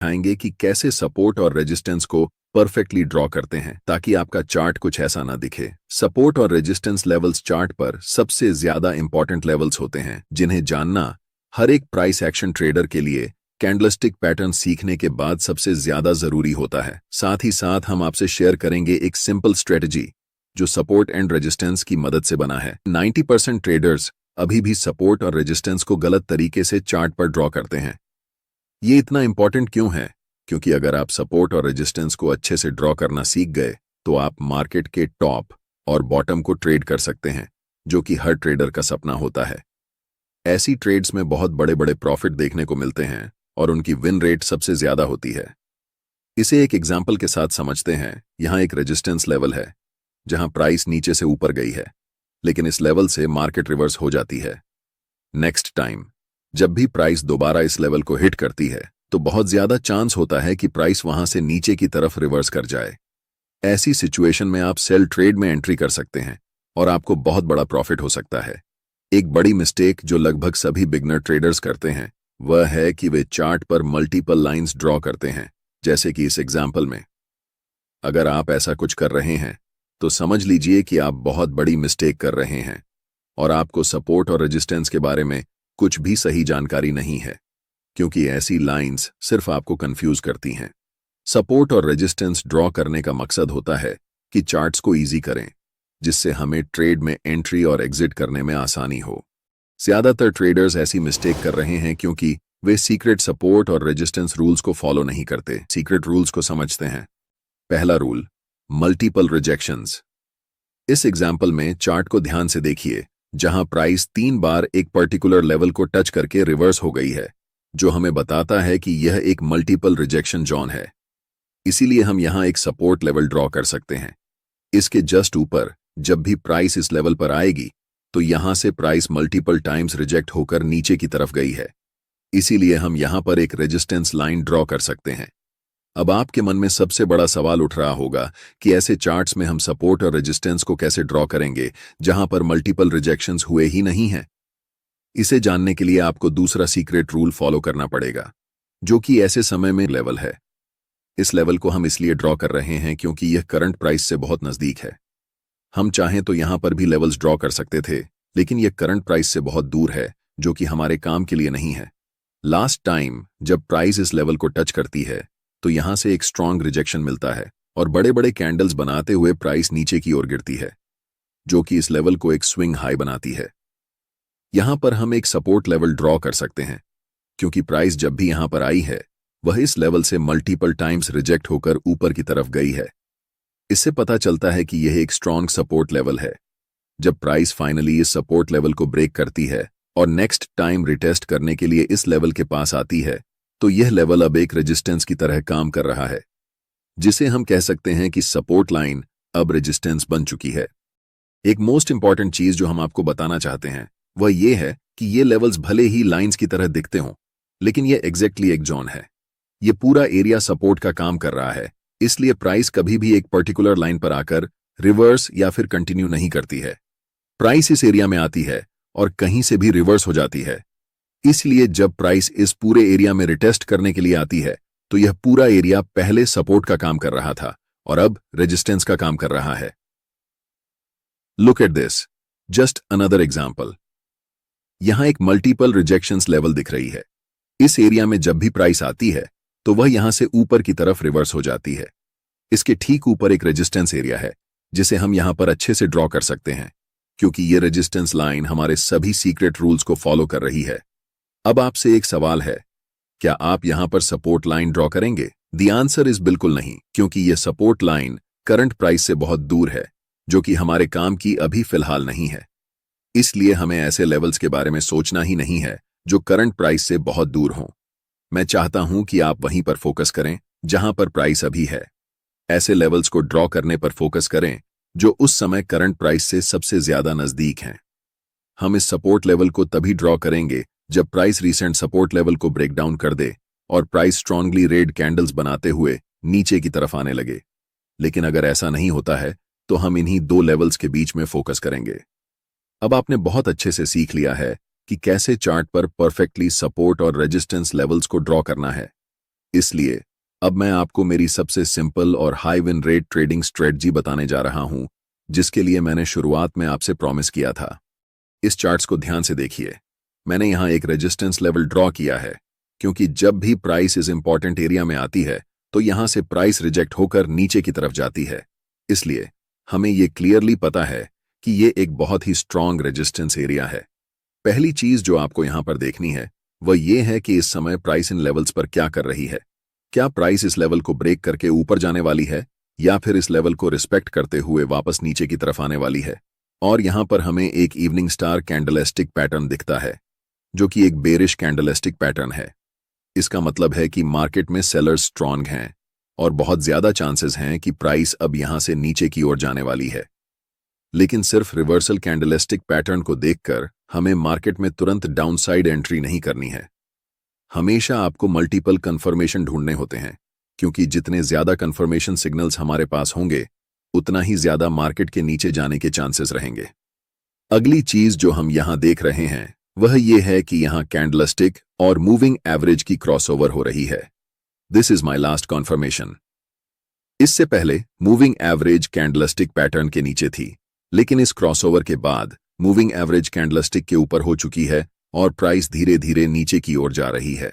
आएंगे कि कैसे सपोर्ट और रेजिस्टेंस को परफेक्टली ड्रॉ करते हैं ताकि आपका चार्ट कुछ ऐसा ना दिखे। सपोर्ट और रेजिस्टेंस लेवल्स चार्ट पर सबसे ज्यादा इंपॉर्टेंट लेवल्स होते हैं जिन्हें जानना हर एक प्राइस एक्शन ट्रेडर के लिए कैंडलस्टिक पैटर्न सीखने के बाद सबसे ज्यादा जरूरी होता है। साथ ही साथ हम आपसे शेयर करेंगे एक सिंपल स्ट्रेटजी जो सपोर्ट एंड रेजिस्टेंस की मदद से बना है। 90% ट्रेडर्स अभी भी सपोर्ट और रेजिस्टेंस को गलत तरीके से चार्ट पर ड्रॉ करते हैं। ये इतना इंपॉर्टेंट क्यों है? क्योंकि अगर आप सपोर्ट और रेजिस्टेंस को अच्छे से ड्रॉ करना सीख गए तो आप मार्केट के टॉप और बॉटम को ट्रेड कर सकते हैं, जो कि हर ट्रेडर का सपना होता है। ऐसी ट्रेड्स में बहुत बड़े बड़े प्रॉफिट देखने को मिलते हैं और उनकी विन रेट सबसे ज्यादा होती है। इसे एक एग्जाम्पल के साथ समझते हैं। यहां एक रेजिस्टेंस लेवल है जहां प्राइस नीचे से ऊपर गई है, लेकिन इस लेवल से मार्केट रिवर्स हो जाती है। नेक्स्ट टाइम जब भी प्राइस दोबारा इस लेवल को हिट करती है तो बहुत ज्यादा चांस होता है कि प्राइस वहां से नीचे की तरफ रिवर्स कर जाए। ऐसी सिचुएशन में आप सेल ट्रेड में एंट्री कर सकते हैं और आपको बहुत बड़ा प्रॉफिट हो सकता है। एक बड़ी मिस्टेक जो लगभग सभी बिगनर ट्रेडर्स करते हैं वह है कि वे चार्ट पर मल्टीपल लाइंस ड्रॉ करते हैं, जैसे कि इस एग्जाम्पल में। अगर आप ऐसा कुछ कर रहे हैं तो समझ लीजिए कि आप बहुत बड़ी मिस्टेक कर रहे हैं और आपको सपोर्ट और रेजिस्टेंस के बारे में कुछ भी सही जानकारी नहीं है, क्योंकि ऐसी लाइंस सिर्फ आपको कंफ्यूज करती हैं। सपोर्ट और रेजिस्टेंस ड्रॉ करने का मकसद होता है कि चार्ट्स को इजी करें, जिससे हमें ट्रेड में एंट्री और एग्जिट करने में आसानी हो। ज्यादातर ट्रेडर्स ऐसी मिस्टेक कर रहे हैं क्योंकि वे सीक्रेट सपोर्ट और रेजिस्टेंस रूल्स को फॉलो नहीं करते। सीक्रेट रूल्स को समझते हैं। पहला रूल, मल्टीपल रिजेक्शंस। इस एग्जाम्पल में चार्ट को ध्यान से देखिए, जहां प्राइस 3 बार एक पर्टिकुलर लेवल को टच करके रिवर्स हो गई है, जो हमें बताता है कि यह एक मल्टीपल रिजेक्शन जोन है। इसीलिए हम यहां एक सपोर्ट लेवल ड्रॉ कर सकते हैं। इसके जस्ट ऊपर जब भी प्राइस इस लेवल पर आएगी तो यहां से प्राइस मल्टीपल टाइम्स रिजेक्ट होकर नीचे की तरफ गई है, इसीलिए हम यहां पर एक रेजिस्टेंस लाइन ड्रॉ कर सकते हैं। अब आपके मन में सबसे बड़ा सवाल उठ रहा होगा कि ऐसे चार्ट्स में हम सपोर्ट और रेजिस्टेंस को कैसे ड्रॉ करेंगे जहां पर मल्टीपल रिजेक्शंस हुए ही नहीं हैं। इसे जानने के लिए आपको दूसरा सीक्रेट रूल फॉलो करना पड़ेगा, जो कि ऐसे समय में लेवल है। इस लेवल को हम इसलिए ड्रॉ कर रहे हैं क्योंकि यह करंट प्राइस से बहुत नजदीक है। हम चाहें तो यहां पर भी लेवल्स ड्रॉ कर सकते थे, लेकिन यह करंट प्राइस से बहुत दूर है, जो कि हमारे काम के लिए नहीं है। लास्ट टाइम जब प्राइस इस लेवल को टच करती है तो यहां से एक स्ट्रांग रिजेक्शन मिलता है और बड़े बड़े कैंडल्स बनाते हुए प्राइस नीचे की ओर गिरती है, जो कि इस लेवल को एक स्विंग हाई बनाती है। यहां पर हम एक सपोर्ट लेवल ड्रॉ कर सकते हैं, क्योंकि प्राइस जब भी यहां पर आई है वह इस लेवल से मल्टीपल टाइम्स रिजेक्ट होकर ऊपर की तरफ गई है। इससे पता चलता है कि यह एक स्ट्रांग सपोर्ट लेवल है। जब प्राइस फाइनली इस सपोर्ट लेवल को ब्रेक करती है और नेक्स्ट टाइम रिटेस्ट करने के लिए इस लेवल के पास आती है तो यह लेवल अब एक रेजिस्टेंस की तरह काम कर रहा है, जिसे हम कह सकते हैं कि सपोर्ट लाइन अब रेजिस्टेंस बन चुकी है। एक मोस्ट इंपॉर्टेंट चीज जो हम आपको बताना चाहते हैं वह यह है कि ये लेवल्स भले ही लाइंस की तरह दिखते हों, लेकिन यह एग्जैक्टली एक जोन है। यह पूरा एरिया सपोर्ट का काम कर रहा है, इसलिए प्राइस कभी भी एक पर्टिकुलर लाइन पर आकर रिवर्स या फिर कंटिन्यू नहीं करती है। प्राइस इस एरिया में आती है और कहीं से भी रिवर्स हो जाती है। इसलिए जब प्राइस इस पूरे एरिया में रिटेस्ट करने के लिए आती है तो यह पूरा एरिया पहले सपोर्ट का काम कर रहा था और अब रेजिस्टेंस का काम कर रहा है। Look at this, just another example. यहां एक मल्टीपल रिजेक्शंस लेवल दिख रही है। इस एरिया में जब भी प्राइस आती है तो वह यहां से ऊपर की तरफ रिवर्स हो जाती है। इसके ठीक ऊपर एक रेजिस्टेंस एरिया है, जिसे हम यहां पर अच्छे से ड्रॉ कर सकते हैं, क्योंकि यह रेजिस्टेंस लाइन हमारे सभी सीक्रेट रूल्स को फॉलो कर रही है। अब आपसे एक सवाल है, क्या आप यहां पर सपोर्ट लाइन ड्रॉ करेंगे? द आंसर इज बिल्कुल नहीं, क्योंकि यह सपोर्ट लाइन करंट प्राइस से बहुत दूर है, जो कि हमारे काम की अभी फिलहाल नहीं है। इसलिए हमें ऐसे लेवल्स के बारे में सोचना ही नहीं है जो करंट प्राइस से बहुत दूर हों। मैं चाहता हूं कि आप वहीं पर फोकस करें जहां पर प्राइस अभी है। ऐसे लेवल्स को ड्रॉ करने पर फोकस करें जो उस समय करंट प्राइस से सबसे ज्यादा नजदीक हैं। हम इस सपोर्ट लेवल को तभी ड्रॉ करेंगे जब प्राइस रीसेंट सपोर्ट लेवल को ब्रेक डाउन कर दे और प्राइस स्ट्रांगली रेड कैंडल्स बनाते हुए नीचे की तरफ आने लगे। लेकिन अगर ऐसा नहीं होता है तो हम इन्हीं दो लेवल्स के बीच में फोकस करेंगे। अब आपने बहुत अच्छे से सीख लिया है कि कैसे चार्ट पर परफेक्टली सपोर्ट और रेजिस्टेंस लेवल्स को ड्रॉ करना है। इसलिए अब मैं आपको मेरी सबसे सिंपल और high win rate trading strategy बताने जा रहा हूं, जिसके लिए मैंने शुरुआत में आपसे प्रॉमिस किया था। इस चार्ट्स को ध्यान से देखिए। मैंने यहां एक रेजिस्टेंस लेवल ड्रॉ किया है, क्योंकि जब भी प्राइस इस इंपॉर्टेंट एरिया में आती है तो यहां से प्राइस रिजेक्ट होकर नीचे की तरफ जाती है। इसलिए हमें यह क्लियरली पता है कि यह एक बहुत ही स्ट्रांग रेजिस्टेंस एरिया है। पहली चीज जो आपको यहां पर देखनी है वह यह है कि इस समय प्राइस इन लेवल्स पर क्या कर रही है। क्या प्राइस इस लेवल को ब्रेक करके ऊपर जाने वाली है, या फिर इस लेवल को रिस्पेक्ट करते हुए वापस नीचे की तरफ आने वाली है। और यहां पर हमें एक इवनिंग स्टार कैंडलस्टिक पैटर्न दिखता है, जो कि एक बेरिश कैंडलस्टिक पैटर्न है। इसका मतलब है कि मार्केट में सेलर्स स्ट्रांग हैं और बहुत ज्यादा चांसेस हैं कि प्राइस अब यहां से नीचे की ओर जाने वाली है। लेकिन सिर्फ रिवर्सल कैंडलस्टिक पैटर्न को देखकर हमें मार्केट में तुरंत डाउनसाइड एंट्री नहीं करनी है। हमेशा आपको मल्टीपल कंफर्मेशन ढूंढने होते हैं, क्योंकि जितने ज्यादा कंफर्मेशन सिग्नल्स हमारे पास होंगे उतना ही ज्यादा मार्केट के नीचे जाने के चांसेस रहेंगे। अगली चीज जो हम यहां देख रहे हैं वह यह है कि यहां कैंडलस्टिक और मूविंग एवरेज की क्रॉसओवर हो रही है। This is my last conformation. इससे पहले मूविंग एवरेज कैंडलस्टिक पैटर्न के नीचे थी, लेकिन इस क्रॉसओवर के बाद मूविंग एवरेज कैंडलस्टिक के ऊपर हो चुकी है और प्राइस धीरे धीरे नीचे की ओर जा रही है।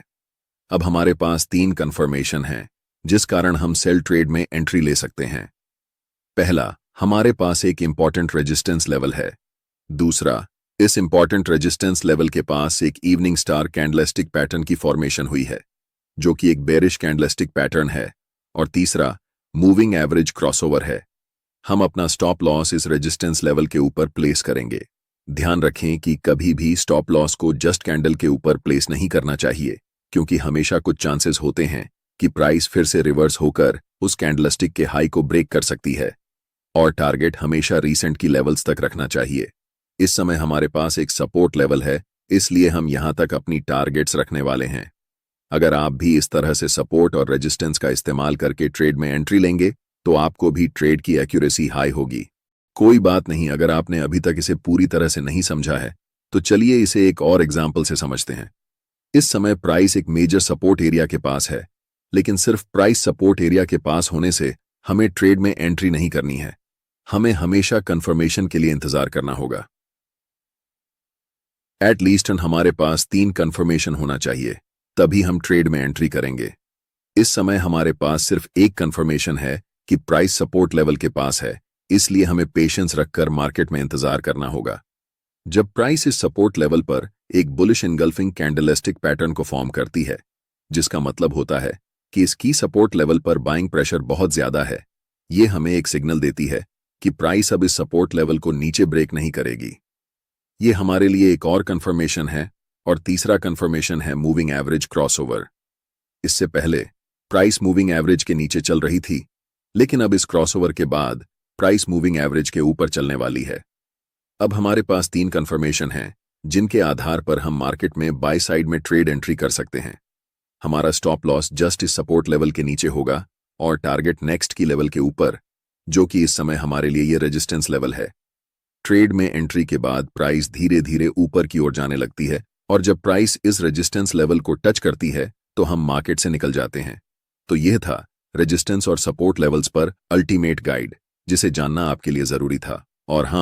अब हमारे पास 3 कंफर्मेशन हैं, जिस कारण हम सेल ट्रेड में एंट्री ले सकते हैं। पहला, हमारे पास एक इंपॉर्टेंट रेजिस्टेंस लेवल है। दूसरा, इस इंपॉर्टेंट रेजिस्टेंस लेवल के पास एक इवनिंग स्टार कैंडलस्टिक पैटर्न की फॉर्मेशन हुई है, जो कि एक बेरिश कैंडलस्टिक पैटर्न है। और तीसरा, मूविंग एवरेज क्रॉसओवर है। हम अपना स्टॉप लॉस इस रेजिस्टेंस लेवल के ऊपर प्लेस करेंगे। ध्यान रखें कि कभी भी स्टॉप लॉस को जस्ट कैंडल के ऊपर प्लेस नहीं करना चाहिए, क्योंकि हमेशा कुछ चांसेस होते हैं कि प्राइस फिर से रिवर्स होकर उस कैंडलस्टिक के हाई को ब्रेक कर सकती है। और टारगेट हमेशा रीसेंट की लेवल्स तक रखना चाहिए। इस समय हमारे पास एक सपोर्ट लेवल है, इसलिए हम यहां तक अपनी टारगेट्स रखने वाले हैं। अगर आप भी इस तरह से सपोर्ट और रेजिस्टेंस का इस्तेमाल करके ट्रेड में एंट्री लेंगे तो आपको भी ट्रेड की एक्यूरेसी हाई होगी। कोई बात नहीं, अगर आपने अभी तक इसे पूरी तरह से नहीं समझा है तो चलिए इसे एक और एग्जाम्पल से समझते हैं। इस समय प्राइस एक मेजर सपोर्ट एरिया के पास है, लेकिन सिर्फ प्राइस सपोर्ट एरिया के पास होने से हमें ट्रेड में एंट्री नहीं करनी है। हमें हमेशा कंफर्मेशन के लिए इंतजार करना होगा। एटलीस्ट हमारे पास 3 कंफर्मेशन होना चाहिए, तभी हम ट्रेड में एंट्री करेंगे। इस समय हमारे पास सिर्फ एक कंफर्मेशन है कि प्राइस सपोर्ट लेवल के पास है, इसलिए हमें पेशेंस रखकर मार्केट में इंतजार करना होगा। जब प्राइस इस सपोर्ट लेवल पर एक बुलिश इनगल्फिंग कैंडलस्टिक पैटर्न को फॉर्म करती है, जिसका मतलब होता है कि इसकी सपोर्ट लेवल पर बाइंग प्रेशर बहुत ज्यादा है, ये हमें एक सिग्नल देती है कि प्राइस अब इस सपोर्ट लेवल को नीचे ब्रेक नहीं करेगी। ये हमारे लिए एक और कंफर्मेशन है। और तीसरा कंफर्मेशन है मूविंग एवरेज क्रॉसओवर। इससे पहले प्राइस मूविंग एवरेज के नीचे चल रही थी, लेकिन अब इस क्रॉसओवर के बाद प्राइस मूविंग एवरेज के ऊपर चलने वाली है। अब हमारे पास 3 कंफर्मेशन हैं, जिनके आधार पर हम मार्केट में बाय साइड में ट्रेड एंट्री कर सकते हैं। हमारा स्टॉप लॉस जस्ट इस सपोर्ट लेवल के नीचे होगा और टारगेट नेक्स्ट की लेवल के ऊपर, जो कि इस समय हमारे लिए ये रेजिस्टेंस लेवल है। ट्रेड में एंट्री के बाद प्राइस धीरे धीरे ऊपर की ओर जाने लगती है, और जब प्राइस इस रेजिस्टेंस लेवल को टच करती है तो हम मार्केट से निकल जाते हैं। तो यह था रेजिस्टेंस और सपोर्ट लेवल्स पर अल्टीमेट गाइड, जिसे जानना आपके लिए जरूरी था। और हाँ,